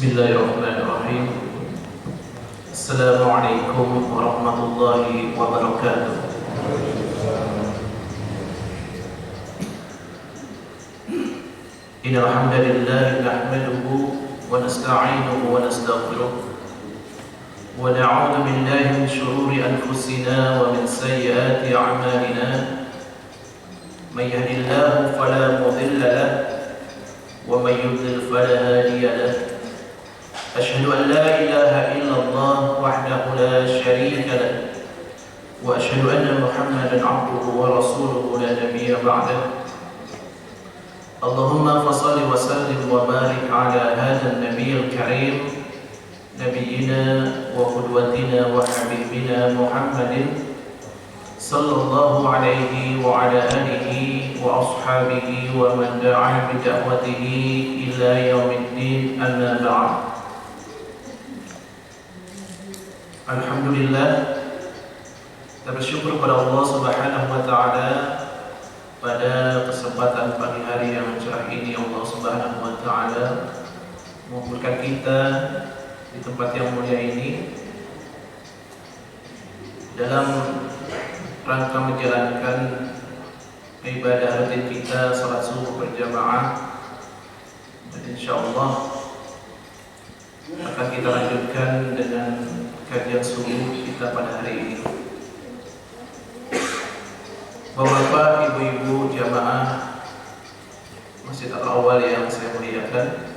Bismillahirrahmanirrahim. Assalamualaikum warahmatullahi wabarakatuh. Innal hamdalillah nahmaduhu wa nasta'inuhu wa nastaghfiruh wa na'udzu billahi min shururi anfusina wa min sayyiati a'malina. May yahdihillahu fala mudilla lahu wa may yudlil fala hadiya lahu. أشهد أن لا إله إلا الله وحده لا شريك له وأشهد أن محمدا عبده ورسوله لا نبي بعده. اللهم فصل وسلم وبارك على هذا النبي الكريم نبينا وقدوتنا وحبيبنا محمد صلى الله عليه وعلى آله وأصحابه ومن دعا بدعوته إلى يوم الدين. أما بعد. Alhamdulillah, kita bersyukur kepada Allah Subhanahu wa taala pada kesempatan pagi hari yang cerah ini. Allah Subhanahu wa taala mengumpulkan kita di tempat yang mulia ini dalam rangka menjalankan ibadah rutin kita, salat subuh berjamaah, dan insyaallah akan kita lanjutkan dengan kajian subuh kita pada hari ini. Bapak, ibu-ibu jamaah Masjid Al-Awwal yang saya muliakan,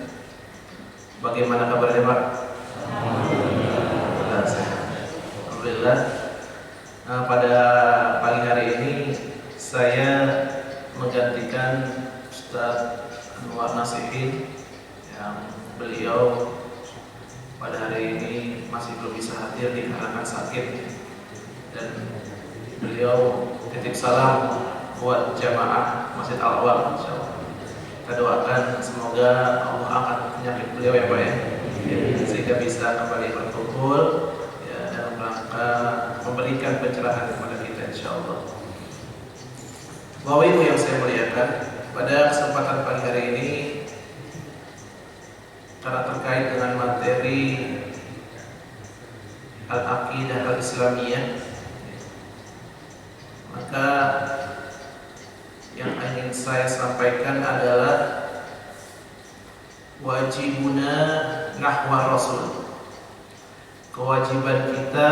bagaimana kabarnya Pak? Alhamdulillah. Nah, pada pagi hari ini saya menggantikan Ustaz Anwar Nasihin yang beliau pada hari ini masih belum bisa hadir dikarenakan sakit, dan beliau titip salam buat jamaah Masjid Al-Awwal. Insyaallah kita doakan semoga Allah angkat penyakit beliau ya Pak ya, sehingga bisa kembali berkumpul ya, dalam rangka memberikan pencerahan kepada kita insyaallah. Bapak Ibu yang saya muliakan, pada kesempatan pagi hari ini karena terkait dengan materi Al-Aqidah Al-Islamiyah, maka yang ingin saya sampaikan adalah wajibuna nahwa Rasul, kewajiban kita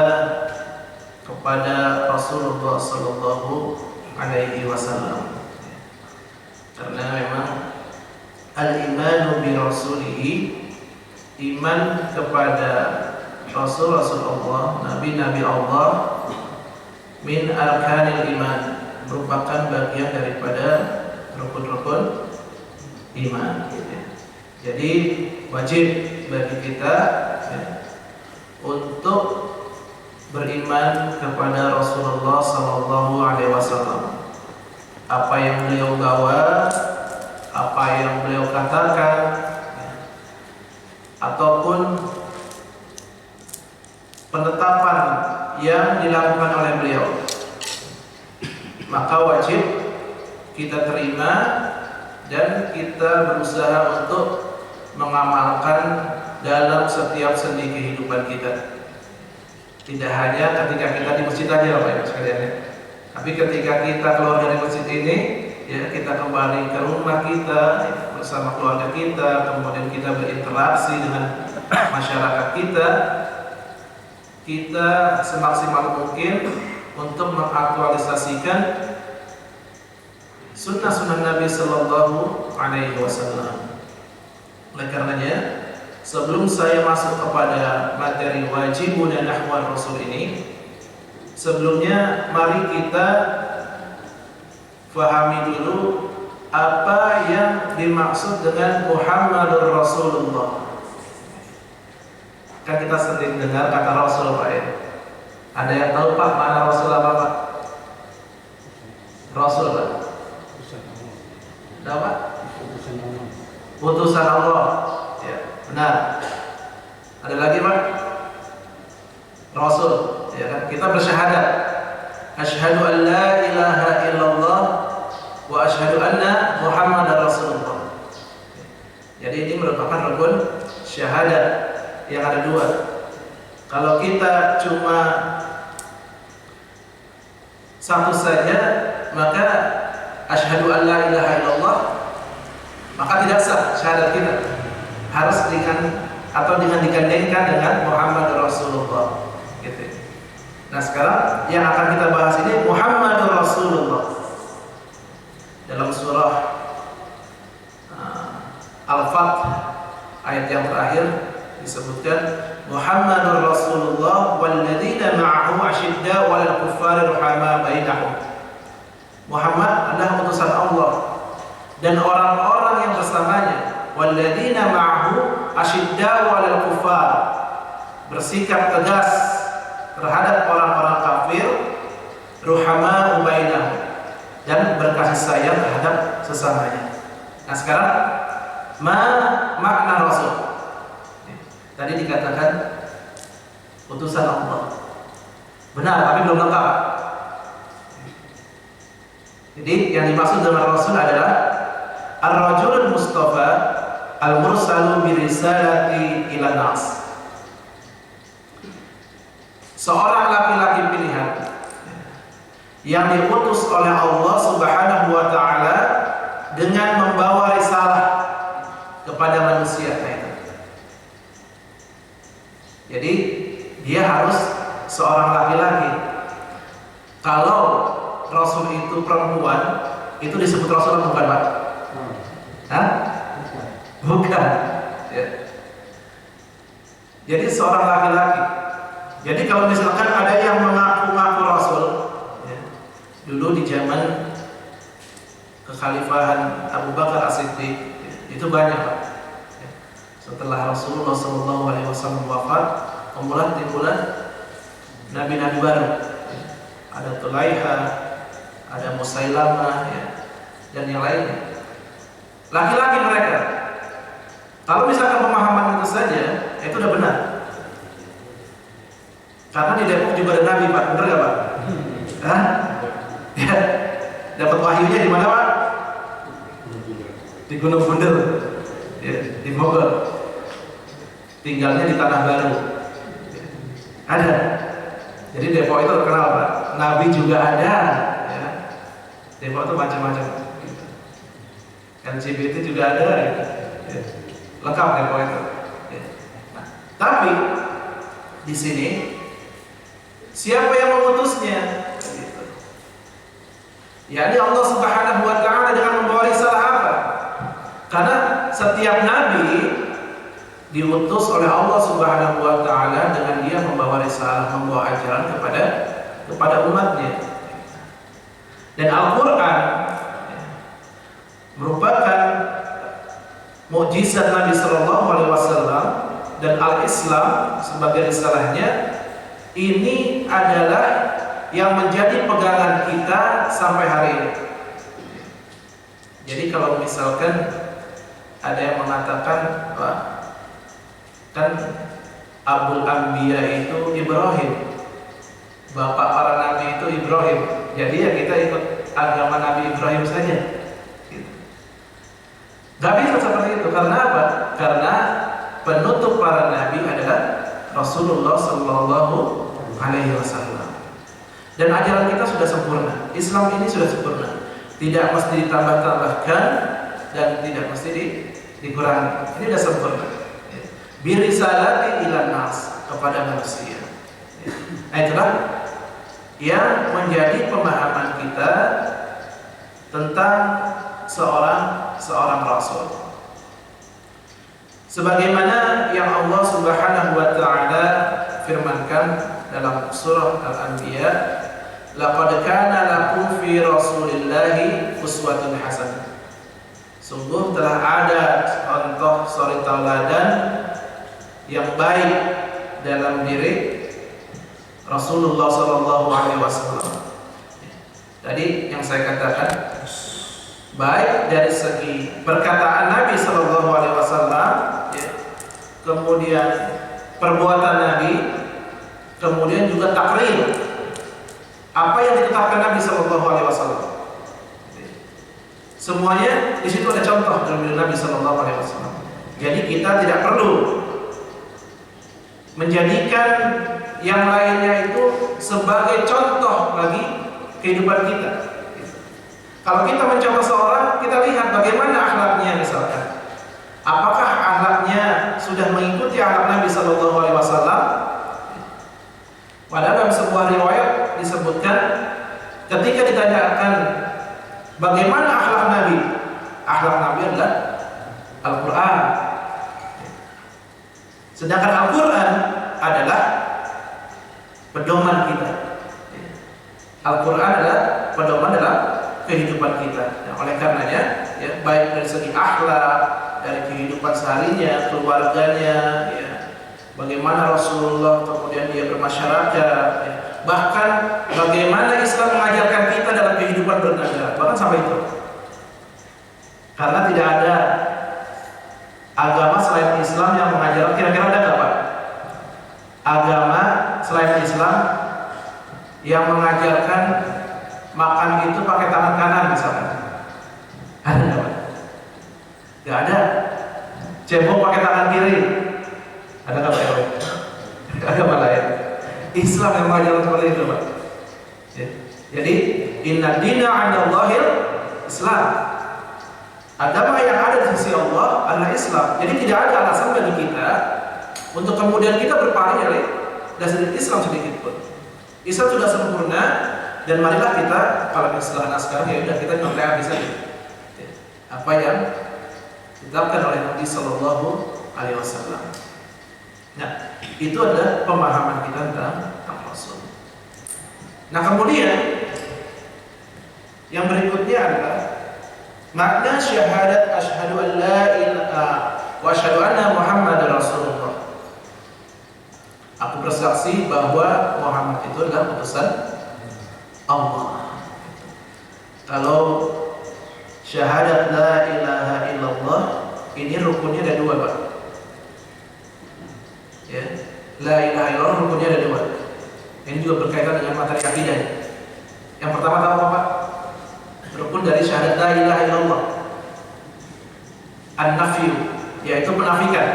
kepada Rasulullah Sallallahu Alaihi Wasallam. Karena memang al-imanu bi rasulihi, iman kepada Rasul-Rasul Allah, Nabi-Nabi Allah, min arkanil iman, merupakan bagian daripada rukun-rukun iman. Jadi wajib bagi kita untuk beriman kepada Rasulullah Sallallahu Alaihi Wasallam. Apa yang beliau bawa, apa yang beliau katakan, ataupun penetapan yang dilakukan oleh beliau, maka wajib kita terima dan kita berusaha untuk mengamalkan dalam setiap sendi kehidupan kita. Tidak hanya ketika kita di masjid aja Bapak Ibu sekalian ya, tapi ketika kita keluar dari masjid ini ya, kita kembali ke rumah kita ya, bersama keluarga kita, kemudian kita berinteraksi dengan masyarakat kita, kita semaksimal mungkin untuk mengaktualisasikan sunnah-sunnah Nabi Sallallahu Alaihi Wasallam. Oleh karenanya, sebelum saya masuk kepada materi wajibuna nahwa Rasul ini, sebelumnya mari kita fahami dulu apa yang dimaksud dengan Muhammadur Rasulullah. Kan kita sering dengar kata Rasul Pak ya. Ada yang tahu Pak mana Rasul apa Pak? Rasul Pak. Ada Pak? Utusan Allah. Ya, benar. Ada lagi Pak? Rasul. Ya kan? Kita bersyahadat. Asyhadu an la ilaha illallah wa asyhadu anna Muhammadar Rasulullah. Jadi ini merupakan rukun syahadat yang ada dua. Kalau kita cuma satu saja, maka asyhadu an la ilaha illallah, maka tidak sah syahadat kita. Harus dengan digandengkan dengan Muhammadur Rasulullah. Gitu. Nah sekarang yang akan kita bahas ini Muhammadur Rasulullah. Dalam surah Al-Fath ayat yang terakhir disebutkan Muhammadur Rasulullah walladzina ma'ahu asyidda'u 'alal kuffari ruhama bainahum. Muhammad adalah utusan Allah dan orang-orang yang bersamanya walladzina ma'ahu asyidda'u 'alal kuffar, bersikap tegas terhadap orang-orang kafir, ruhama bainahum, dan berkasih sayang terhadap sesamanya. Nah sekarang makna Rasul. Tadi dikatakan utusan Allah. Benar, tapi belum lengkap. Jadi yang dimaksud dengan Rasul adalah Ar-Rajulul Mustafa Al-Mursalu Birisalati ila nas. Seorang laki-laki pilihan yang diutus oleh Allah Subhanahu wa taala dengan membawa risalah kepada manusia. Jadi dia harus seorang laki-laki. Kalau Rasul itu perempuan, itu disebut Rasul bukan, Pak? Hah? Bukan. Ya. Jadi seorang laki-laki. Jadi kalau misalkan ada yang mengaku-ngaku Rasul, ya, dulu di zaman kekhalifahan Abu Bakar As-Siddiq, ya, itu banyak, Pak. Ya. Setelah Rasulullah SAW wafat, timbulan nabi-nabi baru. Ya. Ada Tulaiha, ada Musailamah, ya, dan yang lainnya. Laki-laki mereka. Kalau misalkan pemahaman itu saja, itu udah benar. Karena di Depok juga ada nabi, Pak. Benar nggak, Pak? Hah? Ya. Dapat wahyunya di mana, Pak? Di Gunung Bunder, ya, di Bogor. Tinggalnya di Tanah Baru. Ada. Jadi Depok itu terkenal, Pak. Nabi juga ada. Ya. Depok itu macam-macam. LGBT juga ada. Ya. Lengkap Depok itu. Ya. Nah, tapi di sini siapa yang mengutusnya? yakni Allah Subhanahu wa taala dengan membawa risalah apa? Karena setiap nabi diutus oleh Allah Subhanahu wa taala dengan dia membawa risalah, membawa ajaran kepada umatnya. Dan Al-Qur'an merupakan mukjizat Nabi sallallahu alaihi wasallam, dan Al-Islam sebagai risalahnya ini adalah yang menjadi pegangan kita sampai hari ini. Jadi kalau misalkan ada yang mengatakan, wah, kan Abul Anbiya itu Ibrahim, bapak para nabi itu Ibrahim, jadi ya kita ikut agama Nabi Ibrahim saja. Gak bisa seperti itu. Karena apa? Karena penutup para nabi adalah Rasulullah Sallallahu Alaihi Wasallam. Dan ajaran kita sudah sempurna. Islam ini sudah sempurna. Tidak mesti ditambah-tambahkan dan tidak mesti dikurangi. Ini sudah sempurna. Birisalati ilan nas, kepada manusia. Nah, itulah yang menjadi pemahaman kita tentang seorang rasul. Sebagaimana yang Allah Subhanahu wa taala firmankan dalam surah Al-Anbiya, laqad kana lakum fi Rasulillahi uswatun hasanah. Sungguh telah ada contoh suri tauladan yang baik dalam diri Rasulullah sallallahu alaihi wasallam. Tadi yang saya katakan, baik dari segi perkataan Nabi sallallahu alaihi wasallam, ya, kemudian perbuatan Nabi, kemudian juga takrir, apa yang ditetapkan Nabi sallallahu alaihi wasallam. Semuanya di situ ada contoh dari Nabi sallallahu alaihi wasallam. Jadi kita tidak perlu menjadikan yang lainnya itu sebagai contoh bagi kehidupan kita. Kalau kita mencontoh seorang, kita lihat bagaimana akhlaknya misalkan. Apakah akhlaknya sudah mengikuti akhlak Nabi Sallallahu Alaihi Wasallam? Padahal dalam sebuah riwayat disebutkan ketika ditanyakan bagaimana akhlak Nabi adalah Al-Quran. Sedangkan Al-Quran adalah pedoman kita. Al-Quran adalah pedoman dalam kehidupan kita. Oleh karenanya, baik dari segi akhlak, dari kehidupan seharinya, keluarganya, bagaimana Rasulullah kemudian dia bermasyarakat, bahkan bagaimana Islam mengajarkan kita dalam kehidupan bernegara, bahkan sampai itu. Karena tidak ada agama selain Islam yang mengajarkan, kira-kira ada nggak Pak? Agama selain Islam yang mengajarkan makan itu pakai tangan kanan misalkan, ada nggak Pak? Nggak ada. Cebok pakai tangan kiri, ada nggak Pak? Agama lain. Islam yang mengajarkan seperti itu Pak. Jadi inna dina 'indallahil Islam. Agama yang ada di sisi Allah adalah Islam. Jadi tidak ada alasan bagi kita untuk kemudian kita berpaling dari dasar Islam sedikit pun. Islam sudah sempurna dan marilah kita, kalau istilah sekarang ya udah kita nyontek habis saja apa yang ditetapkan oleh Nabi Sallallahu Alaihi Wasallam. Nah, itu adalah pemahaman kita tentang Rasul. Nah, kemudian yang berikutnya adalah makna syahadat asyhadu an la ilaha wa asyhadu anna Muhammadar Rasulullah. Aku bersaksi bahwa Muhammad itu adalah utusan Allah. Kalau syahadat la ilaha illallah ini rukunnya ada dua Pak. Ya, la ilaha illallah rukunnya ada dua. Ini juga berkaitan dengan materi akidah. Yang pertama tahu apa Pak? Rukun dari syahadat la ilaha illallah an-nafyu, yaitu menafikan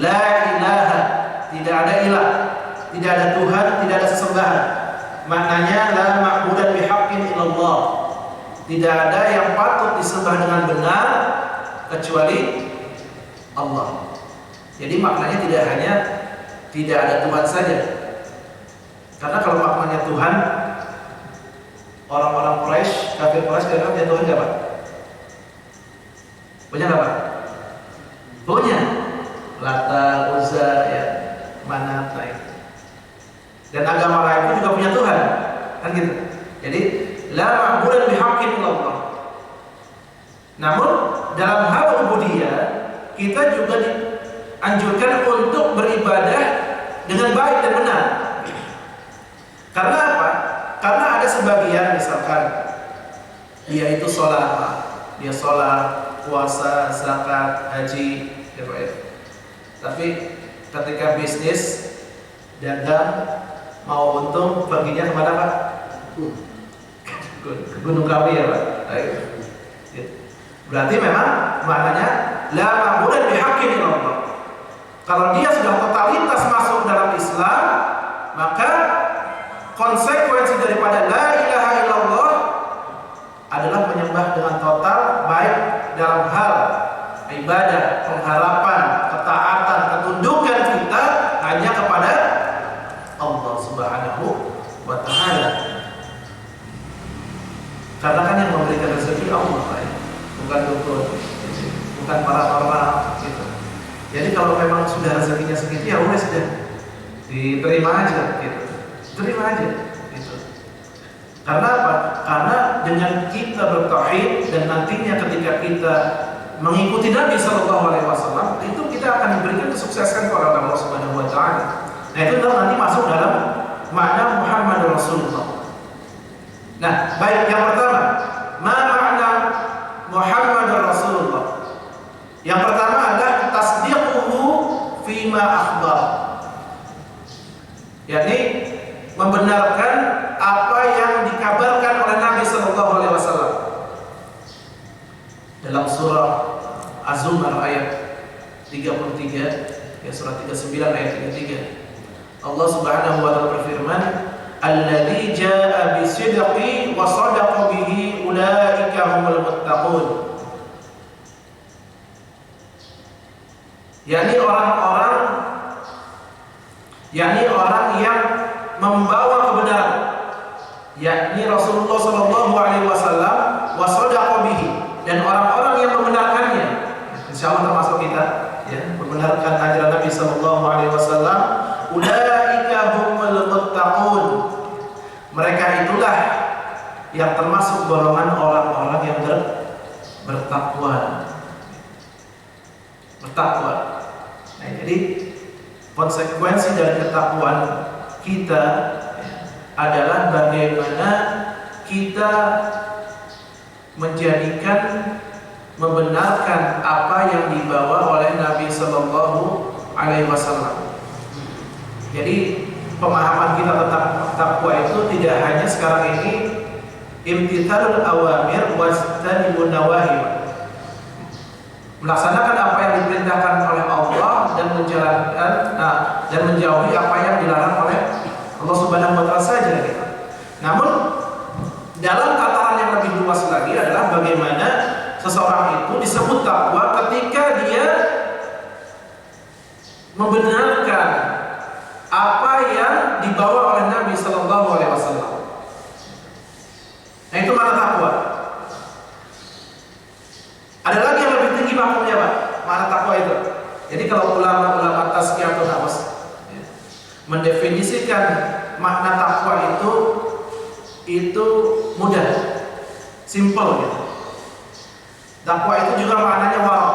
la ilaha, tidak ada ilah, tidak ada Tuhan, tidak ada sesembahan. Maknanya la ma'budan bihaqqin illallah, tidak ada yang patut disembah dengan benar kecuali Allah. Jadi maknanya tidak hanya tidak ada Tuhan saja. Karena kalau maknanya Tuhan, orang-orang Quraisy, kafir Quraisy kira-kira punya Tuhan nggak Pak? Punya nggak Pak? Punya. Lata, Uzza, ya, Manat, dan agama lain pun juga punya Tuhan, kan gitu. Jadi la ma'budan bihaqqin illallah. Namun dalam hal ubudiyah kita juga dianjurkan untuk beribadah dengan baik dan benar. Karena apa? Karena ada sebagian misalkan dia itu sholat, dia sholat, puasa, zakat, haji, ya Pak ya. Tapi ketika bisnis, dagang, mau untung, perginya kemana Pak? Ke Gunung Kawi ya Pak. Berarti memang maknanya la ma'budan bihaqqin illallah. Kalau dia sudah totalitas masuk dalam Islam, maka konsekuensi daripada la ilaha illallah adalah menyembah dengan total, baik dalam hal ibadah, pengharapan, ketaatan, ketundukan kita hanya kepada Allah Subhanahu wa Ta'ala. Karena kan yang memberikan rezeki Allah, bukan dukun, bukan paranormal gitu. Jadi kalau memang sudah rezekinya segitu ya udah sudah diterima aja gitu. Terima aja gitu. Karena apa? Karena dengan kita bertauhid dan nantinya ketika kita mengikuti Nabi Sallallahu Alaihi Wasallam, itu kita akan diberikan kesuksesan oleh Allah Subhanahu Wa Taala. Nah itu nanti masuk dalam makna Muhammad Rasulullah. Nah, baik yang pertama, ma makna Muhammad Rasulullah. Yang pertama adalah tasdiquhu fima akhbar. yakni membenarkan apa yang dikabarkan oleh Nabi Sallallahu Alaihi Wasallam dalam surah Az-Zumar ayat 33, ya surah 39 ayat 33. Subhanahu wa taala berfirman, "Alladzi jaa'a bisidqi wa shadaqa bihi ulaika humul muttaqun." yakni orang yang membawa kebenaran, yakni Rasulullah sallallahu alaihi wasallam, wa shadaqa bihi, dan orang-orang yang membenarkannya. Insyaallah termasuk kita, ya, membenarkan ajaran Nabi sallallahu alaihi wasallam. Ulaika humul muttaqun. Mereka itulah yang termasuk golongan orang-orang yang bertakwa. Nah, jadi konsekuensi dari ketakwaan kita, ya, adalah bagaimana kita membenarkan apa yang dibawa oleh Nabi Sallallahu Alaihi Wasallam. Jadi pemahaman kita tentang takwa itu tidak hanya sekarang ini imtithalul awamir wajtanibun nawahi, melaksanakan apa yang diperintahkan oleh Allah dan menjalankan dan menjauhi apa yang dilarang oleh Allah Subhanahu wa taala saja, gitu. Namun dalam tataran yang lebih luas lagi adalah bagaimana seseorang itu disebut takwa ketika dia membenarkan apa yang dibawa oleh Nabi Sallallahu Alaihi Wasallam. Nah, itu mana takwa. Ada lagi yang lebih tinggi maksudnya, Pak. Mana takwa itu? Jadi kalau ulama-ulama tazkiyatun nafs, ya, mendefinisikan makna takwa itu mudah, simple, gitu. Takwa itu juga maknanya wara.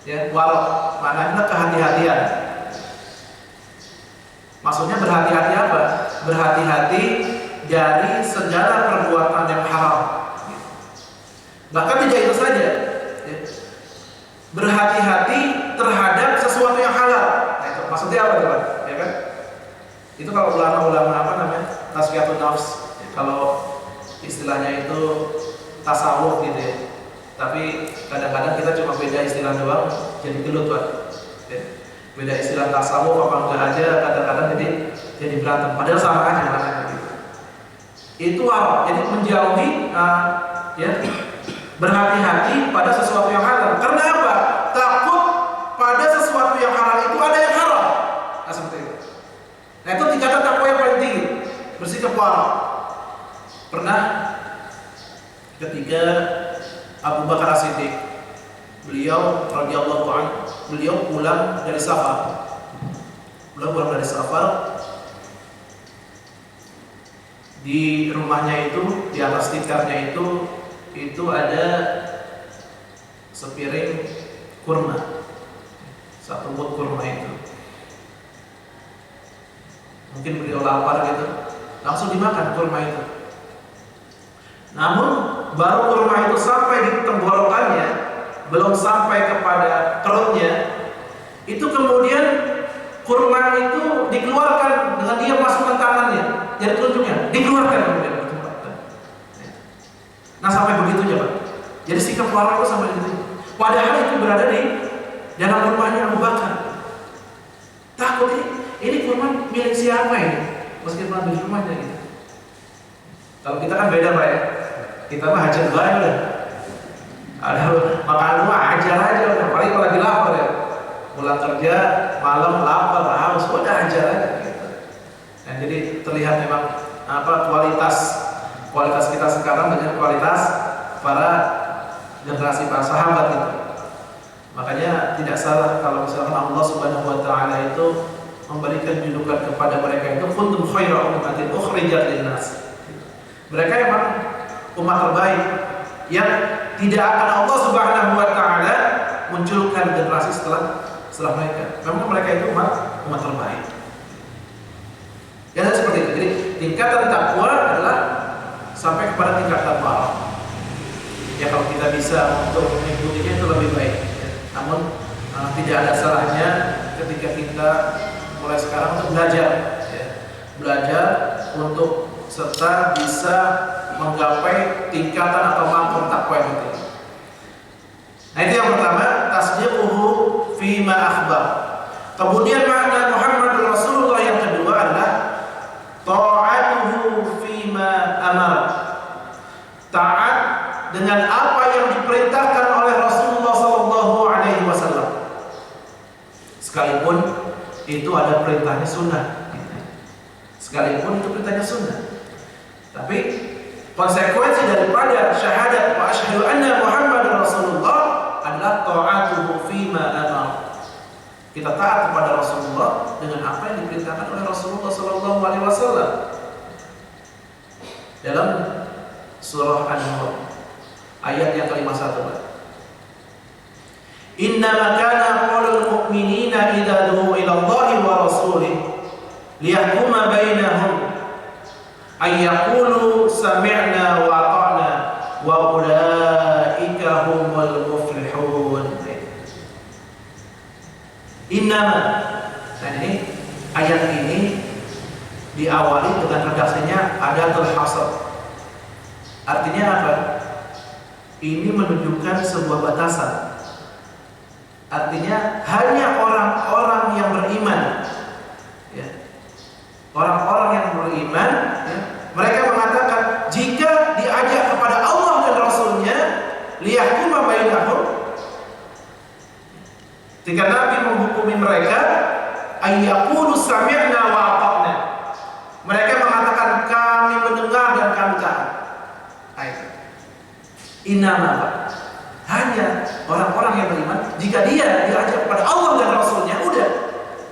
Ya, wara maknanya kehati-hatian. Maksudnya berhati-hati apa? Berhati-hati dari segala perbuatan yang haram. Bahkan tidak itu saja, ya, berhati-hati terhadap sesuatu yang halal. Nah, itu maksudnya apa, teman? Ya kan? Itu kalau ulama-ulama apa namanya? Tazkiyatun nafs. Ya, kalau istilahnya itu tasawuf, gitu ya. Tapi kadang-kadang kita cuma beda istilah doang, jadi gelut, Pak. Ya. Beda istilah tasawuf apa enggak aja, kadang-kadang jadi berantem. Padahal sama aja maknanya, gitu. Itu apa? Jadi menjauhi, ya, berhati-hati pada sesuatu yang halal. Karena apa? Takut pada sesuatu yang halal itu ada yang haram. Nah, seperti itu. Nah, itu tingkatan takwa yang paling tinggi. Bersikap wara. Pernah ketika Abu Bakar As-Siddiq, beliau radhiyallahu anhu, beliau pulang dari safar. Di rumahnya itu, di atas tikarnya itu ada sepiring kurma, satu buah kurma itu. Mungkin beliau lapar gitu, langsung dimakan kurma itu. Namun baru kurma itu sampai di tenggorokannya, belum sampai kepada perutnya, itu kemudian kurma itu dikeluarkan dengan dia masukkan tangannya, jari telunjuknya dikeluarkan kemudian. Nah, sampai begitunya, Pak. Jadi sikap wara itu sampai begitu. Padahal itu berada di dalam rumahnya Abu Bakar. Takut ini kurma milik siapa ini? Meskipun ada di rumahnya, gitu. Kalau kita kan beda, Pak, ya. Kita mah hajar bae udah. Ada makan rumah hajar aja udah. Apalagi kalau lagi lapar, ya. Pulang kerja malam lapar, haus, udah hajar aja, gitu. Nah, jadi terlihat memang kualitas kita sekarang dengan kualitas para generasi para sahabat itu. Makanya tidak salah kalau misalkan Allah Subhanahu wa taala itu memberikan julukan kepada mereka itu kuntum khaira ummatin ukhrijat linnas. Mereka memang umat terbaik yang tidak akan Allah Subhanahu wa taala munculkan generasi setelah mereka. Memang mereka itu umat terbaik. Ya, seperti itu. Jadi tingkatan takwa adalah sampai kepada tingkatan wara. Ya, kalau kita bisa untuk mengikutinya itu lebih baik, ya. Namun tidak ada salahnya ketika kita mulai sekarang untuk belajar, ya. Belajar untuk serta bisa menggapai tingkatan atau maqam takwa yang tinggi. Nah, itu yang pertama, tasdiquhu fima akhbar. Kemudian makna Muhammadur Rasul taat dengan apa yang diperintahkan oleh Rasulullah sallallahu alaihi wasallam. Sekalipun itu ada perintahnya sunnah. Sekalipun itu perintahnya sunnah. Tapi konsekuensi daripada syahadat wa asyhadu anna Muhammadar Rasulullah adalah ta'atuhu fima amara. Kita taat kepada Rasulullah dengan apa yang diperintahkan oleh Rasulullah sallallahu alaihi wasallam. Dalam surah An-Nur ayat yang ke-51. Innama kana qaulul mu'minina idza du'u ila Allahi wa rasulih liyahkuma bainahum ay yaqulu sami'na wa ata'na wa ulaika humul muflihun. Innama, nah ini ayat ini diawali dengan redaksinya adatul hasr. Artinya apa? Ini menunjukkan sebuah batasan. Artinya hanya orang-orang yang beriman, ya. Orang-orang yang beriman, ya, mereka mengatakan jika diajak kepada Allah dan Rasulnya, liyahkuma bainahum, ketika Nabi menghukumi mereka, ayyaqulu sami'na wa ata'na. Mereka mengatakan kami mendengar dan kami taat. Innama, hanya orang-orang yang beriman jika dia diajak kepada Allah dan Rasulnya, udah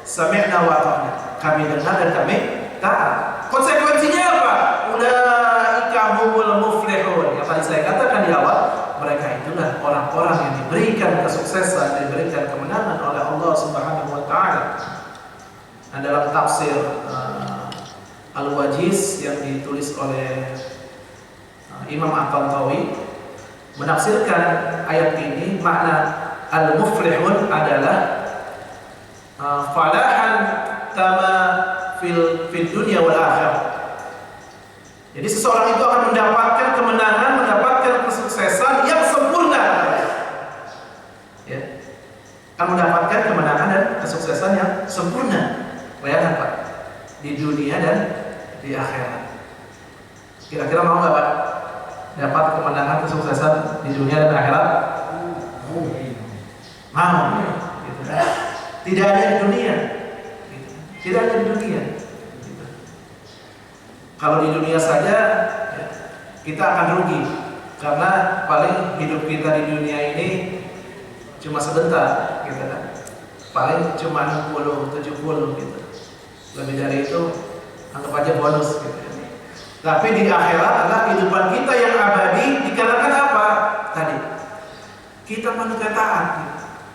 sami'na wa ata'na, kami dengar dan kami taat. Konsekuensinya apa? Ulaika humul muflihun. Yang tadi saya katakan di awal, mereka itulah orang-orang yang diberikan kesuksesan, diberikan kemenangan oleh Allah Subhanahu wa taala. Nah, dalam tafsir Al-Wajiz yang ditulis oleh Imam At-Tantawi menafsirkan ayat ini, makna al-muflihun adalah falahan tama fil dunya wal akhirah. Jadi seseorang itu akan mendapatkan kemenangan, mendapatkan kesuksesan yang sempurna. Ya. Akan mendapatkan kemenangan dan kesuksesan yang sempurna. Bayangkan Pak, di dunia dan di akhirat. Kira-kira mau nggak Pak? Dapat kemenangan, kesuksesan di dunia dan akhirat? Mau. Gitu. Tidak ada di dunia. Gitu. Tidak ada di dunia. Gitu. Kalau di dunia saja, ya, kita akan rugi. Karena paling hidup kita di dunia ini cuma sebentar, gitu kan? Paling cuma 60, 70 gitu. Lebih dari itu anggap aja bonus gitu. Tapi di akhirat adalah kehidupan kita yang abadi dikarenakan apa? Tadi kita menegak taat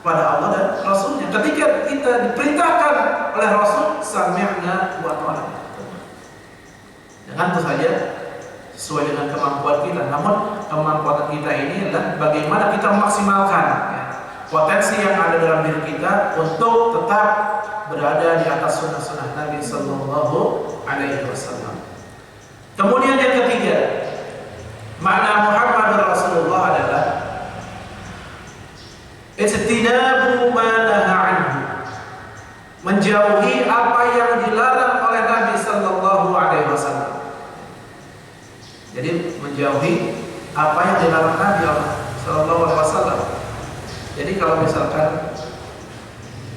pada Allah dan Rasulnya. Ketika kita diperintahkan oleh Rasul, sami'na wa ata'na. Jangan tentu saja sesuai dengan kemampuan kita. Namun kemampuan kita ini adalah bagaimana kita memaksimalkan, ya, potensi yang ada dalam diri kita untuk tetap berada di atas sunnah-sunnah Nabi Sallallahu Alaihi Wasallam. Kemudian yang ketiga, makna Muhammad Rasulullah adalah istinabu ma naha anhu, menjauhi apa yang dilarang oleh Nabi Sallallahu Alaihi Wasallam. Jadi menjauhi apa yang dilarang Nabi Sallallahu Alaihi Wasallam. Jadi kalau misalkan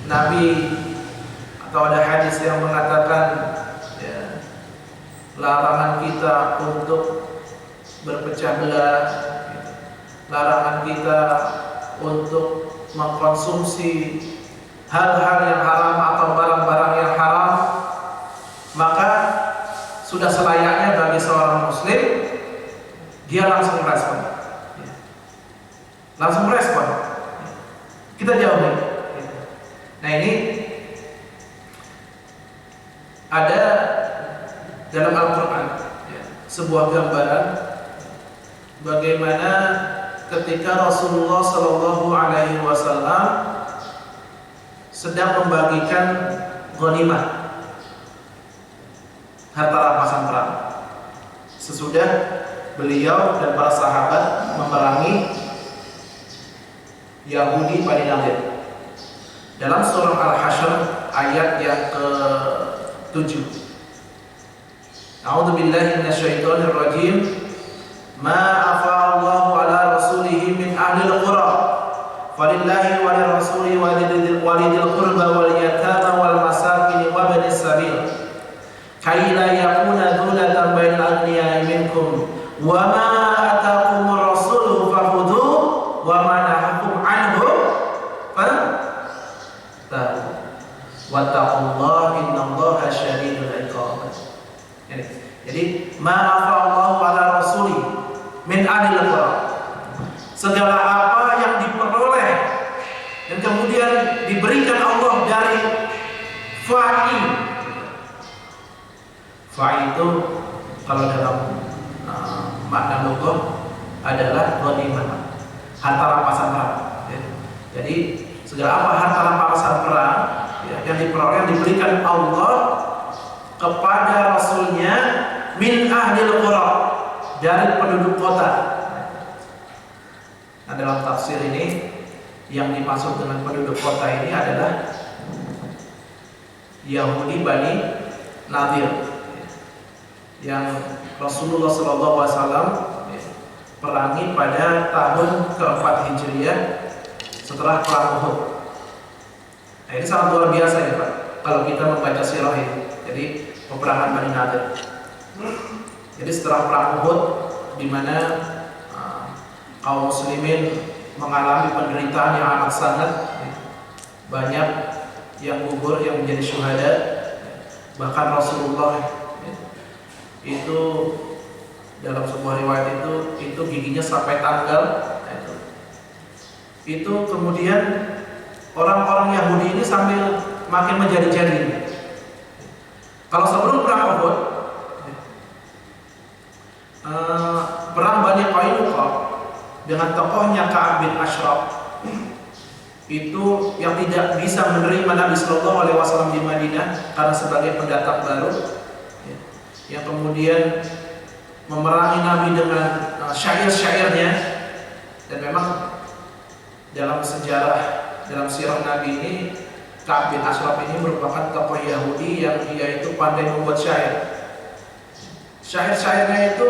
Nabi atau ada hadis yang mengatakan, ya, larangan kita untuk berpecah belah, larangan kita untuk mengkonsumsi hal-hal yang haram atau barang-barang yang haram, maka sudah selayaknya bagi seorang muslim dia langsung merespon, langsung merespon. Kita jauhi. Nah, ini ada dalam Al-Quran, ya, sebuah gambaran bagaimana ketika Rasulullah Shallallahu Alaihi Wasallam sedang membagikan ghanimah, harta rampasan perang, sesudah beliau dan para sahabat memerangi Yahudi Bani Nadir. Dalam surah Al-Hasyr ayat yang ke-7, A'udzu billahi minasyaitonir rajim. Ma Walillahi walirrasuli walidil qurba wal yatama wal masakin wa banis sabil kai la yakuna dulatan bainal aghniyai minkum wa ma ataakumur rasulu fakhudhu wa ma nahakum anhu fantahu wattaqullaha innallaha syadidul iqab. Jadi ma afallahu ala rasuli min ahlil qura, segala apa yang diperoleh dan kemudian diberikan Allah dari fa'i. Fa'i itu kalau dalam makna lugah adalah ghanimah, harta rampasan perang. Jadi segala apa harta rampasan perang yang diperoleh, yang diberikan Allah kepada Rasulnya min ahlil qura, dari penduduk kota. Nah, dalam tafsir ini yang dimaksud dengan penduduk kota ini adalah Yahudi Bani Nadir yang Rasulullah SAW perangi pada tahun ke-4 Hijriah setelah perang Uhud. Nah, ini sangat luar biasa ya Pak, kalau kita membaca sirah ini. Jadi peperangan Bani Nadir. Jadi setelah perang Uhud, di mana kaum muslimin mengalami penderitaan yang amat sangat, banyak yang gugur, yang menjadi syuhada. Bahkan Rasulullah itu dalam sebuah riwayat itu giginya sampai tanggal. Itu kemudian orang-orang Yahudi ini sambil makin menjadi-jadi. Kalau sebelum perang Uhud, perang Bani Qainuqa dengan tokohnya Ka'ab bin Ashraf itu yang tidak bisa menerima Nabi Sallallahu Alaihi Wasallam di Madinah karena sebagai pendatang baru, yang kemudian memerangi Nabi dengan syair-syairnya. Dan memang dalam sejarah, dalam sirah Nabi ini, Ka'ab bin Ashraf ini merupakan tokoh Yahudi yang dia itu pandai membuat syair. Syair-syairnya itu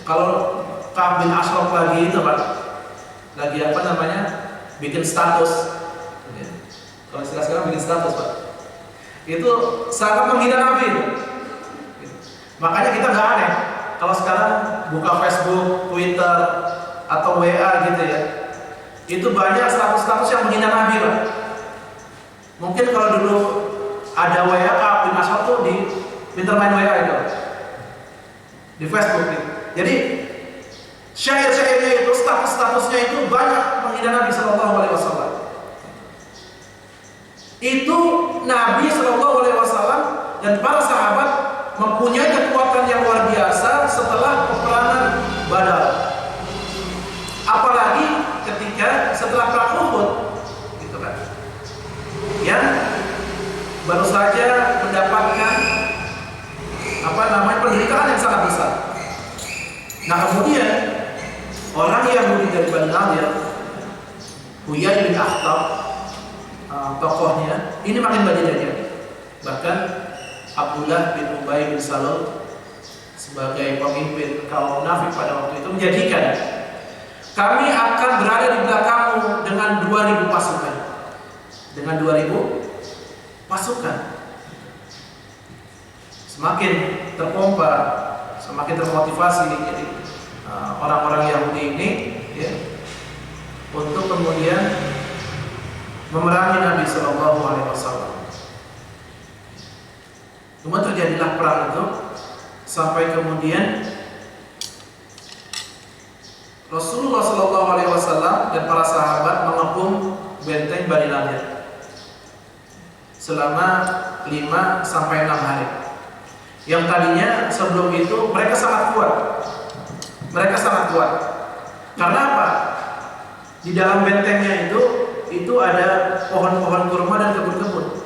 kalau Ka'ab bin Ashraf lagi itu Pak, lagi apa namanya, bikin status. Kalau istilah sekarang bikin status Pak, itu sangat menghina Nabi. Makanya kita nggak aneh kalau sekarang buka Facebook, Twitter, atau WA gitu ya, itu banyak status-status yang menghina Nabi Pak. Mungkin kalau dulu ada WA Ka'ab bin Ashraf tuh di pinter main WA itu di Facebook gitu. Jadi syair-syairnya itu, status-statusnya itu banyak menghina Nabi Sallallahu Alaihi Wasallam. Itu Nabi Sallallahu Alaihi Wasallam dan para sahabat mempunyai kekuatan yang luar biasa setelah peperangan Badar. Apalagi ketika setelah perang Uhud, gitu kan, yang baru saja mendapatkan penderitaan yang sangat besar. Nah kemudian orang Yahudi dari Bani Nadir, Huyai bin Akhtab, tokohnya ini makin banyak. Bahkan Abdullah bin Ubay bin Salul sebagai pemimpin kaum munafik pada waktu itu menjadikan, kami akan berada di belakangmu dengan 2.000 pasukan. Dengan 2.000 pasukan. Semakin terpompa, semakin termotivasi jadi orang-orang Yahudi ini ya, untuk kemudian memerangi Nabi Sallallahu Alaihi Wasallam. Kemudian terjadilah perang itu sampai kemudian Rasulullah Sallallahu Alaihi Wasallam dan para sahabat mengepung benteng Bani Nadir selama 5 sampai 6 hari. Yang tadinya sebelum itu mereka sangat kuat. Karena apa? Di dalam bentengnya itu ada pohon-pohon kurma dan kebun-kebun.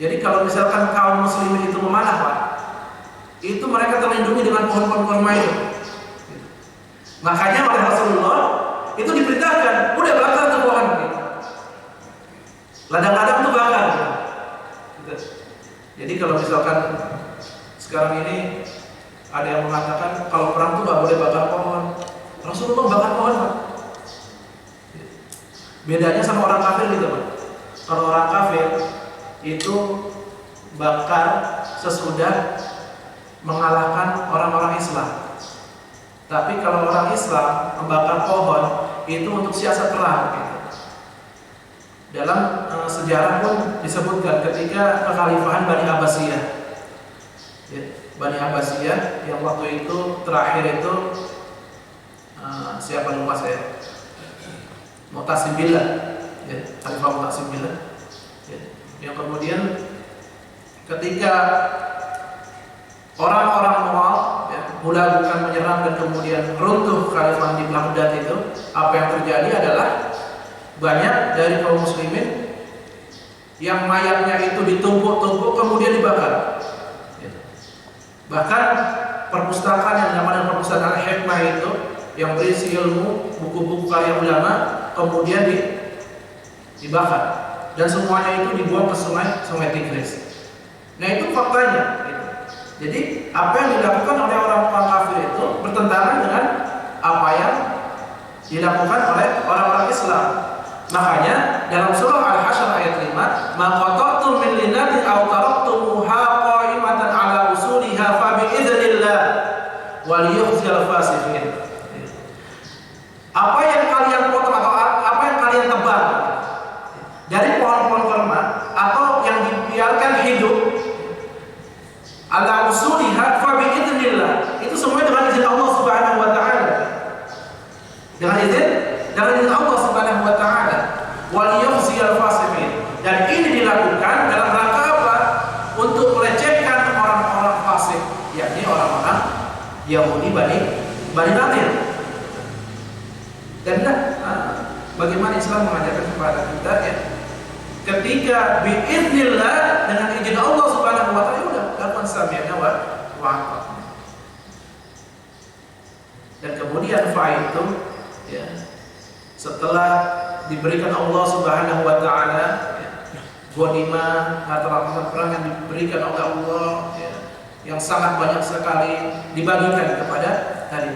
Jadi kalau misalkan kaum muslimin itu memanah Pak, itu mereka terlindungi dengan pohon-pohon kurma itu. Makanya oleh Rasulullah itu diperintahkan, udah bakar tuh pohon gitu. Ladang-ladang tuh bakar gitu. Jadi kalau misalkan sekarang ini ada yang mengatakan kalau perang tuh gak boleh bakar pohon, Rasulullah bakar pohon Pak. Bedanya sama orang kafir gitu Pak. Kalau orang kafir itu bakar sesudah mengalahkan orang-orang Islam. Tapi kalau orang Islam membakar pohon itu untuk siasat perang gitu. Dalam sejarah pun disebutkan ketika kekhalifahan Bani Abbasiyah, ya, Bani Abbasiyah yang waktu itu terakhir itu siapa lupa saya, Mu'tasim Billah, ya, Khalifah Mu'tasim Billah, ya, yang kemudian ketika orang-orang Mu'al ya, bukan menyerang dan kemudian runtuh Khalifah di Baghdad itu, apa yang terjadi adalah banyak dari kaum muslimin yang mayatnya itu ditumpuk-tumpuk kemudian dibakar. Bahkan perpustakaan yang namanya perpustakaan Al-Hikmah itu yang berisi ilmu, buku-buku karya ulama kemudian dibakar dan semuanya itu dibuang ke sungai Tigris. Nah itu faktanya. Gitu. Jadi apa yang dilakukan oleh orang-orang kafir itu bertentangan dengan apa yang dilakukan oleh orang-orang Islam. Makanya dalam surah Al-Hasyr ayat 5, "Ma qata'tum min linatin aw taraktumuha qa'imatan 'ala usuliha fa bi idznillah wal yukhzil fasiqin." Apa yang kalian potong atau apa yang kalian tebang dari pohon-pohon kurma atau yang dibiarkan hidup 'ala usuliha fa bi idznillah, itu semua dengan izin Allah Subhanahu wa taala. Dengan izin Allah Subhanahu wa taala. Wal yukhzil fasiqin. Dan ini dilakukan dalam rangka apa? Untuk melecehkan orang-orang fasik, yakni orang-orang Yahudi Bani Nadir. Dan bagaimana Islam mengajarkan kepada kita ya? Ketika biiznillah dengan izin Allah Subhanahu wa taala udah lakukan sami'na wa ata'na. Dan kemudian itu ya, setelah diberikan Allah Subhanahu wa taala ya, ghanimah, harta rampasan perang yang diberikan oleh Allah ya, yang sangat banyak sekali dibagikan kepada tadi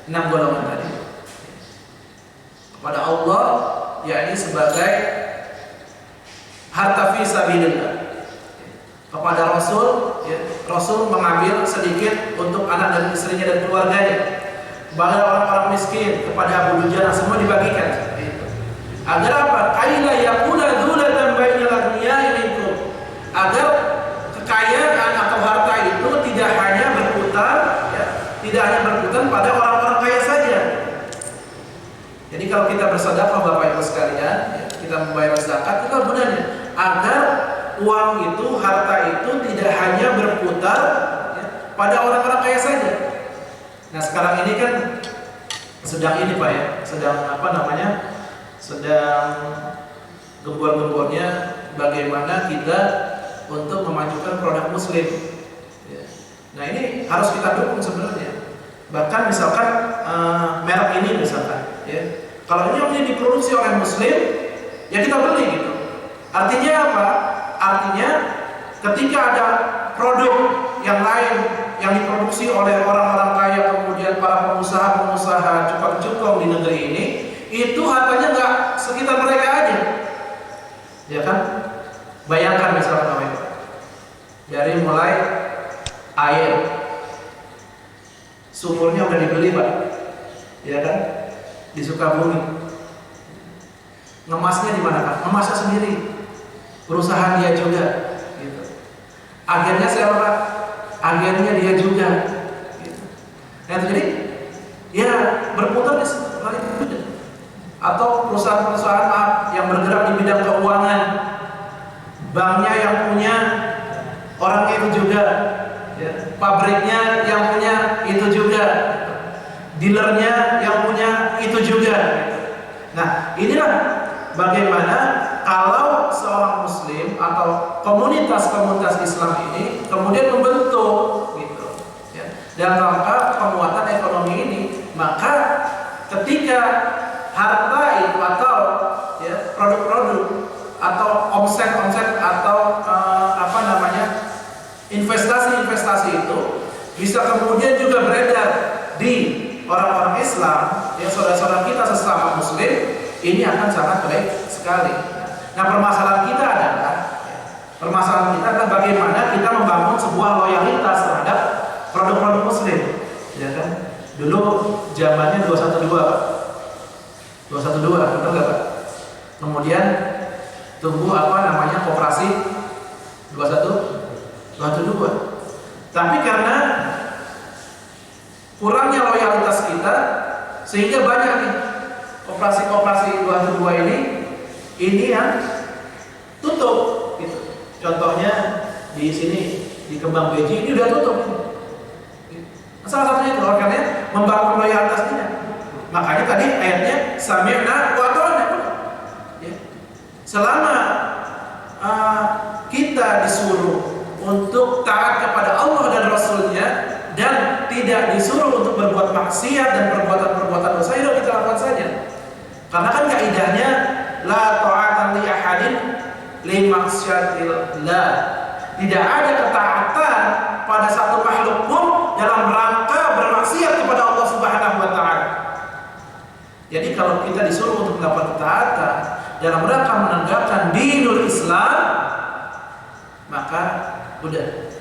6 golongan tadi. Kepada Allah yakni sebagai harta fi sabilillah. Kepada Rasul ya, Rasul mengambil sedikit untuk anak dan istrinya dan keluarganya. Kepada orang-orang miskin, kepada Abu Dujana, semua dibagikan. Agar apa? Kaila yakuna dzulatan bainal aghniya'i minkum. Agar kekayaan atau harta itu tidak hanya berputar ya, tidak hanya berputar pada orang-orang kaya saja. Jadi kalau kita bersedekah Bapak Ibu sekalian, ya, kita membayar zakat itu gunanya agar uang itu, harta itu tidak hanya berputar ya, pada orang-orang kaya saja. Nah sekarang ini kan sedang ini Pak ya, sedang apa namanya, sedang gembor-gembornya bagaimana kita untuk memajukan produk muslim ya. Nah ini harus kita dukung sebenarnya. Bahkan misalkan merek ini misalkan ya, kalau ini diproduksi oleh muslim ya kita beli gitu. Artinya apa? Artinya ketika ada produk yang lain yang diproduksi oleh orang-orang kaya, kemudian para pengusaha-pengusaha cukong-cukong di negeri ini, itu hartanya nggak sekitar mereka aja, ya kan? Bayangkan misalnya dari mulai air, sumurnya udah dibeli Pak, ya kan? Di Sukabumi. Ngemasnya di mana Pak? Ngemasnya sendiri, perusahaan dia juga, gitu. Agennya siapa? Agennya dia juga gitu. Nah jadi ya berputar di sekali itu. Atau perusahaan-perusahaan yang bergerak di bidang keuangan, banknya yang punya orangnya itu juga ya. Pabriknya yang punya itu juga, dealernya yang punya itu juga gitu. Nah inilah bagaimana kalau seorang muslim atau komunitas-komunitas Islam ini kemudian membentuk gitu ya, dalam rangka penguatan ekonomi ini, maka ketika harta itu atau ya, produk-produk atau omset-omset atau apa namanya investasi-investasi itu bisa kemudian juga beredar di orang-orang Islam, ya saudara-saudara kita sesama muslim, ini akan sangat baik sekali. Nah, permasalahan kita adalah bagaimana kita membangun sebuah loyalitas terhadap produk-produk Muslim, ya kan? Dulu zamannya 212, Pak. 212, betul nggak, Pak? Kemudian tumbuh koperasi 212. Tapi karena kurangnya loyalitas kita, sehingga banyak nih koperasi 212 ini yang tutup gitu. Contohnya di sini di Kembang Beji ini udah tutup. Salah satunya itu karena membangun loyalitasnya. Makanya tadi ayatnya sami'na wa ata'na. Ya. Selama kita disuruh untuk taat kepada Allah dan Rasulnya dan tidak disuruh untuk berbuat maksiat dan perbuatan-perbuatan dosa, itu kita lakukan saja. Karena kan kaidahnya la ta'atan li ahadin li maksiatillah. Tidak ada ketaatan pada satu makhluk pun dalam rangka bermaksiat kepada Allah Subhanahu wa taala. Jadi kalau kita disuruh untuk melakukan ketaatan dalam rangka menegakkan dinul Islam, maka udah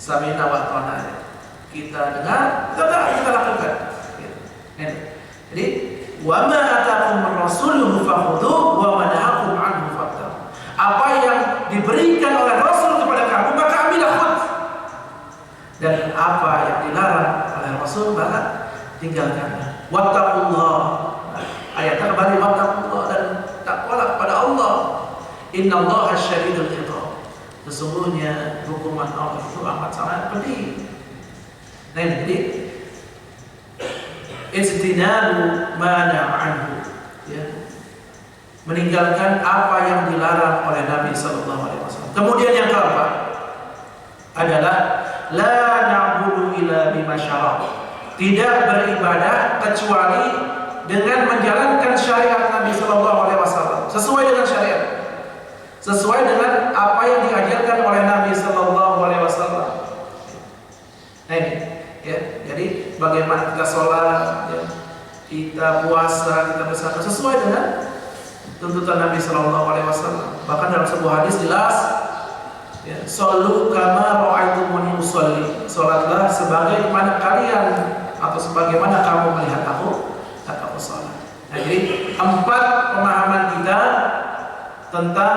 sami'na wa ata'na. Kita dengar, kita lakukan. Jadi wa ma ataakum rasuluhu fakhudhuhu wa ma nahakum anhu fantahu. Apa yang diberikan oleh Rasul kepada kamu maka ambillah khudh. Dan apa yang dilarang oleh Rasul maka tinggalkanlah. Wattaqullah. Ayatnya kembali wattaqullah dan takwalah kepada Allah. Innallaha syadidul iqab. Sesungguhnya hukuman Allah itu amat sangat pedih. Nah, jadi istinabu mana anhu, ya, meninggalkan apa yang dilarang oleh Nabi Sallallahu Alaihi Wasallam. Kemudian yang keempat adalah la na'budu illa bima syara', tidak beribadah kecuali dengan menjalankan syariat Nabi Sallallahu Alaihi Wasallam, sesuai dengan syariat, sesuai dengan apa yang diajarkan oleh Nabi Sallallahu Alaihi Wasallam. Nah ini, ya, jadi bagaimana kita sholat, ya, kita puasa, kita berzakat sesuai dengan tuntutan Nabi Sallallahu Alaihi Wasallam. Bahkan dalam sebuah hadis jelas, ya, shollu kama ra'aitumuni usolli, sholatlah sebagaimana kalian atau sebagaimana kamu melihat aku sholat. Nah, jadi 4 pemahaman kita tentang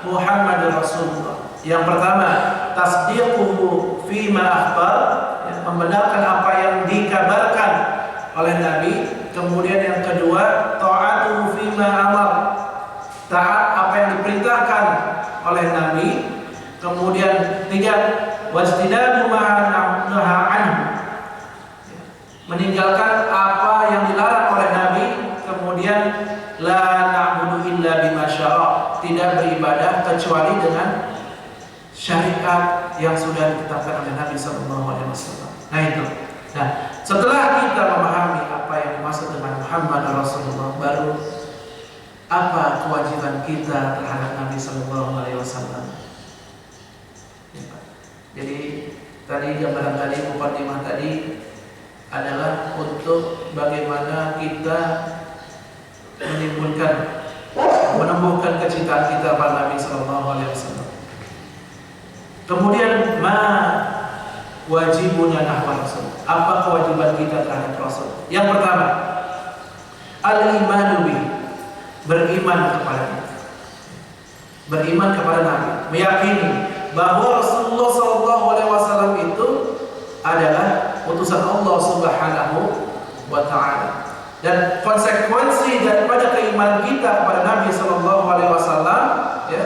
Muhammad Rasulullah. Yang pertama, tasdiquhu fima akhbar, ya, membenarkan apa yang dikabarkan oleh Nabi. Kemudian yang kedua, ta'atuhu fima amar, taat apa yang diperintahkan oleh Nabi. Kemudian 3, wajtinabu ma naha anhu, meninggalkan apa yang dilarang oleh Nabi. Kemudian la na'budu illa bima syara', tidak beribadah kecuali dengan syariat yang sudah ditetapkan oleh Nabi Sallallahu Alaihi Wasallam. Nah itu. Nah, setelah kita memahami apa yang dimaksud dengan Muhammad Rasulullah, baru apa kewajiban kita terhadap Nabi Sallallahu Alaihi Wasallam. Jadi tadi gambaran tadi, mukadimah tadi adalah untuk bagaimana kita menumbuhkan kecintaan kita pada Nabi Sallallahu Alaihi Wasallam. Kemudian wajibuna nahwa Rasul. Apa kewajiban kita terhadap Rasul? Yang pertama, al-imanu bih, beriman kepada-Nya. Beriman kepada Nabi, meyakini bahwa Rasulullah Sallallahu Alaihi Wasallam itu adalah utusan Allah Subhanahu wa taala. Dan konsekuensi daripada keimanan kita kepada Nabi Sallallahu Alaihi Wasallam, ya,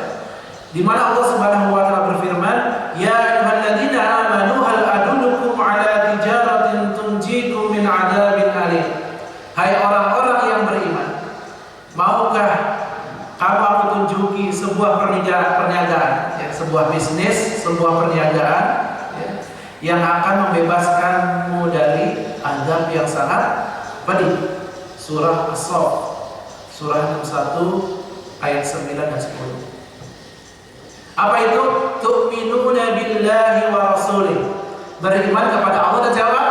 di mana Allah Subhanahu wa taala berfirman, ya ayyuhalladzina amanu hal adullukum ala tijaratin tunjikum min adzabin alim. Hai orang-orang yang beriman, maukah kamu aku tunjuki sebuah perniagaan, ya, sebuah bisnis, sebuah perniagaan, ya, yang akan membebaskanmu dari azab yang sangat pedih. Surah As-Saff, surah 61 ayat 9 dan 10. Apa itu? Tu'minuna billahi wa rasulih, beriman kepada Allah dan siapa?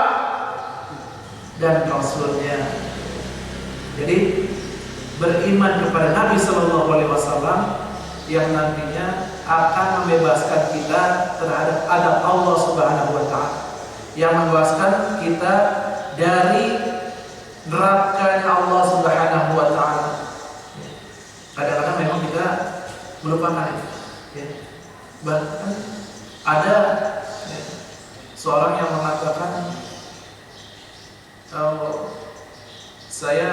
Dan Rasulnya. Jadi beriman kepada Nabi Sallallahu Alaihi Wasallam yang nantinya akan membebaskan kita terhadap adab Allah Subhanahu Wa Taala, yang membebaskan kita dari neraka Allah Subhanahu Wa Taala. Kadang-kadang memang kita melupakan itu. Ya. Bahkan ada seorang yang mengatakan, saya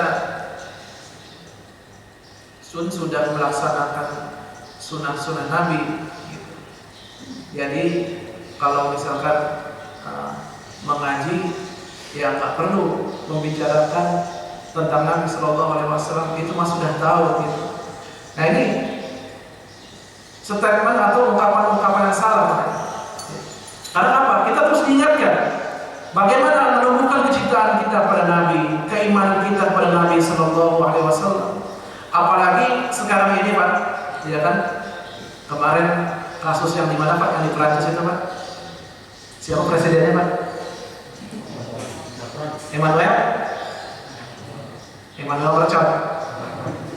sudah melaksanakan sunnah-sunnah Nabi gitu. Jadi kalau misalkan mengaji, ya nggak perlu membicarakan tentang Nabi Sallallahu Alaihi Wasallam, itu mas sudah tahu gitu. Nah ini statement atau ungkapan-ungkapan yang salah. Karena apa? Kita terus diingatkan bagaimana menumbuhkan kecintaan kita pada Nabi, keimanan kita pada Nabi Sallallahu Alaihi Wasallam. Apalagi sekarang ini Pak, ya kan? Kemarin kasus yang di mana Pak, yang di Perancis itu Pak? Siapa presidennya Pak? Emmanuel Mercon.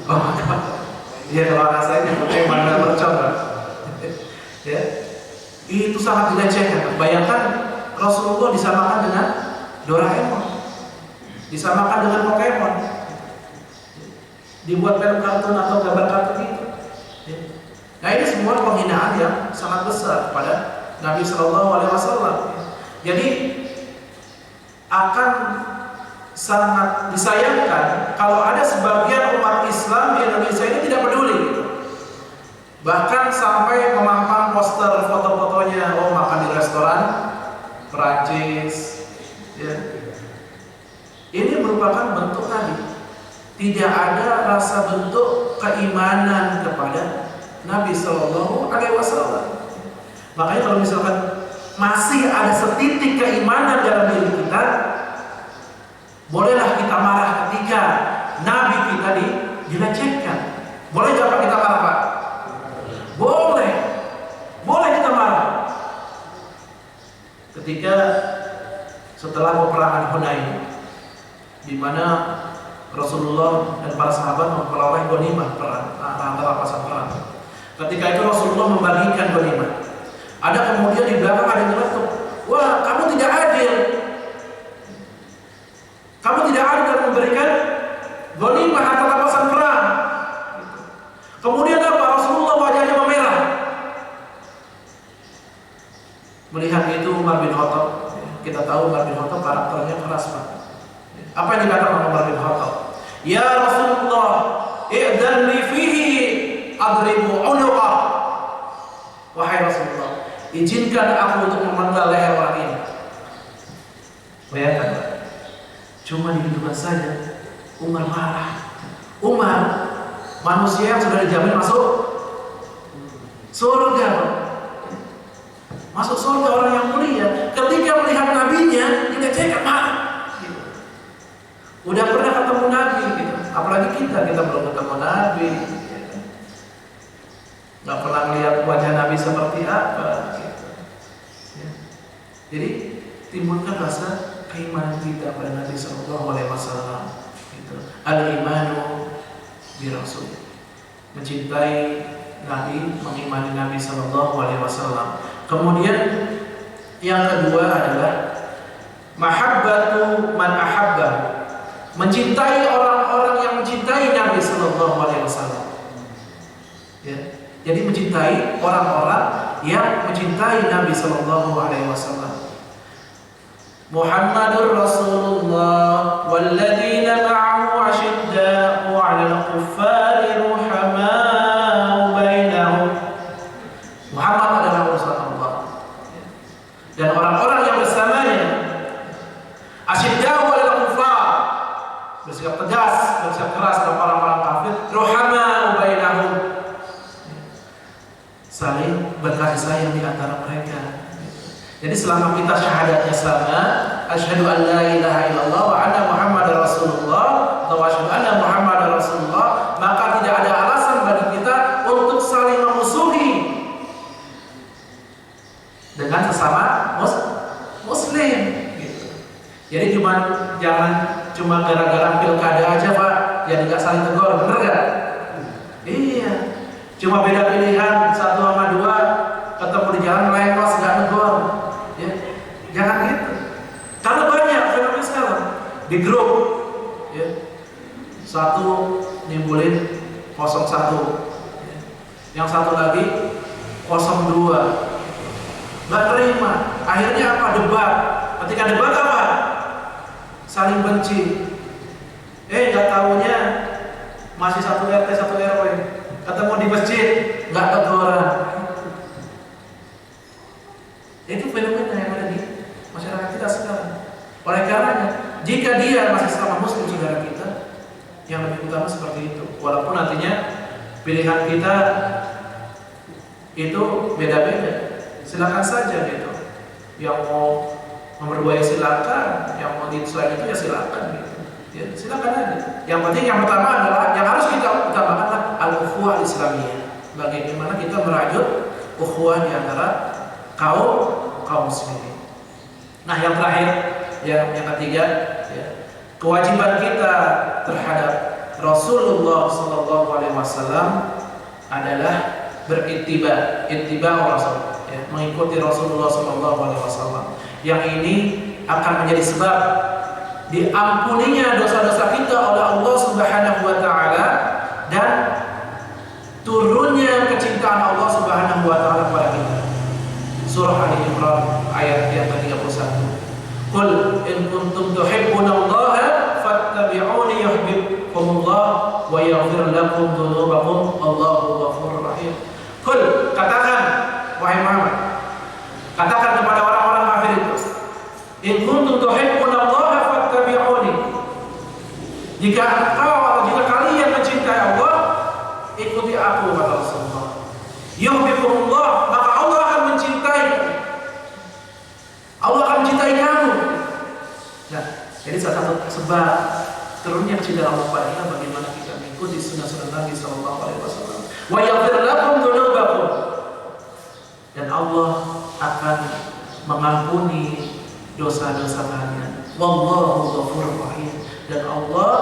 Oh, iya kalau anak saya nyebutnya Emmanuel Mercon Pak. Ya, itu sangat dilecehkan. Bayangkan Rasulullah disamakan dengan Doraemon, disamakan dengan Pokemon, dibuat film kartun atau gambar kartun itu. Nah ini semua penghinaan yang sangat besar kepada Nabi Sallallahu Alaihi Wasallam. Jadi akan sangat disayangkan kalau ada sebagian umat Islam di Indonesia ini tidak peduli, bahkan sampai memampang poster foto-fotonya, oh makan di restoran Perancis. Ya. Ini merupakan bentuk tadi, tidak ada rasa bentuk keimanan kepada Nabi Sallallahu Alaihi Wasallam. Makanya kalau misalkan masih ada setitik keimanan dalam diri kita, bolehlah kita marah ketika Nabi kita dilecehkan. Boleh nggak Pak kita marah Pak? Boleh kita marah. Ketika setelah peperangan Hunain, di mana Rasulullah dan para sahabat memperoleh ghanimah perang antara pasang perang. Ketika itu Rasulullah membagikan ghanimah. Ada kemudian di belakang ada yang nyeletuk, wah kamu tidak adil. Kamu tidak adil dalam memberikan ghanimah antara pasang perang. Kemudian apa? Rasulullah wajahnya memerah. Melihat itu Umar bin Khattab, kita tahu Umar bin Khattab karakternya keras Pak. Apa yang dikatakan Umar bin Khattab? Ya Rasulullah, i'dzan li fihi adribu unuqah. Wahai Rasulullah, izinkan aku untuk memenggal leher orang ini. Bayangkan Pak, cuma digitukan saja Umar marah. Umar manusia yang sudah dijamin masuk surga, masuk surga, orang yang mulia. Ketika melihat nabinya dilecehkan, marah. Udah pernah ketemu Nabi gitu. Apalagi kita belum ketemu Nabi gitu. Gak pernah lihat wajah Nabi seperti apa gitu. Ya. Jadi timbulkan rasa keimanan kita pada Nabi Sallallahu Alaihi Wasallam gitu. Al-imanu bi Rasul, mencintai Nabi, mengimani Nabi Sallallahu Alaihi Wasallam. Kemudian yang kedua adalah mahabbatu man ahabba, mencintai orang-orang yang mencintai Nabi Sallallahu Alaihi Wasallam. Ya. Jadi mencintai orang-orang yang mencintai Nabi Sallallahu Alaihi Wasallam. Muhammadur Rasulullah walladzina ma'ahu asyidda'u 'alal kuffari ruhama'u bainahum. Muhammad adalah utusan Allah. Dan orang-orang yang bersamanya asyidda'u 'alal kuffar, bersikap tegas, bersikap keras kepada orang-orang kafir, ruhama'u bainahum, saling berkasih sayang di antara mereka. Jadi selama kita syahadatnya sama, asyhadu an la ilaha illallah wa anna muhammadar rasulullah atau asyhadu anna muhammadar rasulullah, maka tidak ada alasan bagi kita untuk saling memusuhi dengan sesama muslim gitu. Jadi jangan cuma gara-gara pilkada aja Pak jadi nggak saling tegur, bener nggak? Iya. Cuma beda pilihan 1 sama 2, ketemu di jalan lengkos nggak tegur, ya. Jangan gitu. Karena banyak fenomena sekarang di grup, ya. Satu nimbulin 01, ya. Yang satu lagi 02, nggak terima. Akhirnya apa? Debat. Ketika debat apa? Saling benci. Nggak tahunya masih satu RT satu RW, ketemu di masjid nggak teguran. Itu fenomena yang ada di masyarakat kita sekarang. Oleh karenanya, jika dia masih sama muslim saudara kita, yang lebih utama seperti itu. Walaupun nantinya pilihan kita itu beda-beda, silakan saja gitu. Yang mau nomor 2 ya silakan, yang mau di selain itu ya silakan gitu. Ya, silakan aja. Yang penting yang pertama adalah yang harus kita utamakan adalah al-ukhuwah Islamiyah. Bagaimana kita merajut ukhuwah di antara kaum muslimin. Nah, yang terakhir, yang ketiga, ya, kewajiban kita terhadap Rasulullah SAW adalah berittiba Rasul, ya, mengikuti Rasulullah SAW. Yang ini akan menjadi sebab diampuninya dosa-dosa kita oleh Allah Subhanahu wa taala dan turunnya kecintaan Allah Subhanahu wa taala kepada kita. Surah Ali Imran ayat yang ke-31. Qul in kuntum tuhibbunallaha fattabi'uni yuhibbukumullah wa yaghfir lakum dzunubakum wallahu ghafurur rahim. Qul, katakan wahai Muhammad, katakan kepada orang-orang kafir itu, in kuntum tuhibbunallaha fattabi'uni. Jika engkau atau jika kalian mencintai Allah, ikuti aku, kata Rasulullah. Yuhibbukumullah, maka Allah akan mencintai. Allah akan mencintai kamu. Nah, jadi salah satu sebab turunnya cinta Allah kepada kita bagaimana kita mengikuti sunnah-sunnah Nabi sallallahu alaihi wasallam. Wa yaghfir lakum dzunubakum. Dan Allah akan mengampuni dosa-dosa kalian. Wallahu ghafurur rahim. Dan Allah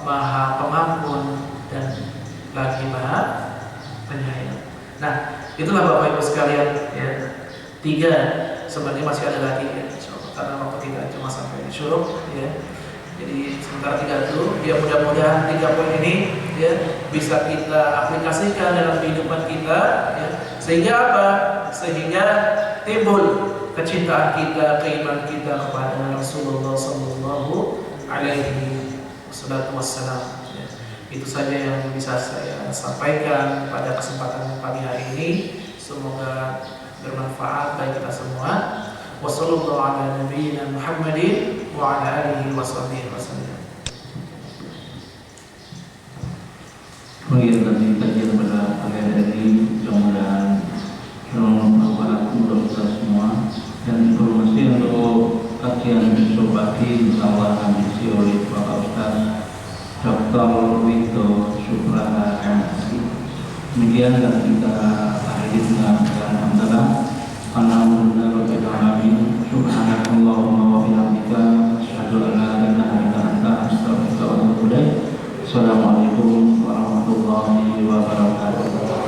Maha Pengampun dan lagi Maha Penyayang. Nah, itulah Bapak Ibu sekalian, ya. 3, sebenarnya masih ada lagi, ya, karena waktu kita cuma sampai di syuruk, ya. Jadi sementara 3 itu, ya mudah-mudahan 3 poin ini, ya, bisa kita aplikasikan dalam kehidupan kita, ya. Sehingga apa? Sehingga timbul kecintaan kita, keimanan kita kepada Rasulullah Sallallahu Alaihi Wasallam. Ya. Itu saja yang bisa saya sampaikan pada kesempatan pagi hari ini. Semoga bermanfaat bagi kita semua. Wassallallahu ala nabiyyina Muhammadin wa ala alihi washabbihi wasallam. Kemudian nanti kajian pada pagi hari ini mudah-mudahan bermanfaat untuk kita semua. Dan informasi untuk kajian besok pagi insyaallah akan diisi oleh Bapak Ustaz Dr. Wito Supraha MSI. Demikian dan kita akhiri dengan alhamdulillah. Alhamdulillahirabbil alamin. Subhanakallahumma wa bihamdika asyhadu an la ilaha illa anta astaghfiruka wa atubu ilaik. Assalamualaikum warahmatullahi wabarakatuh.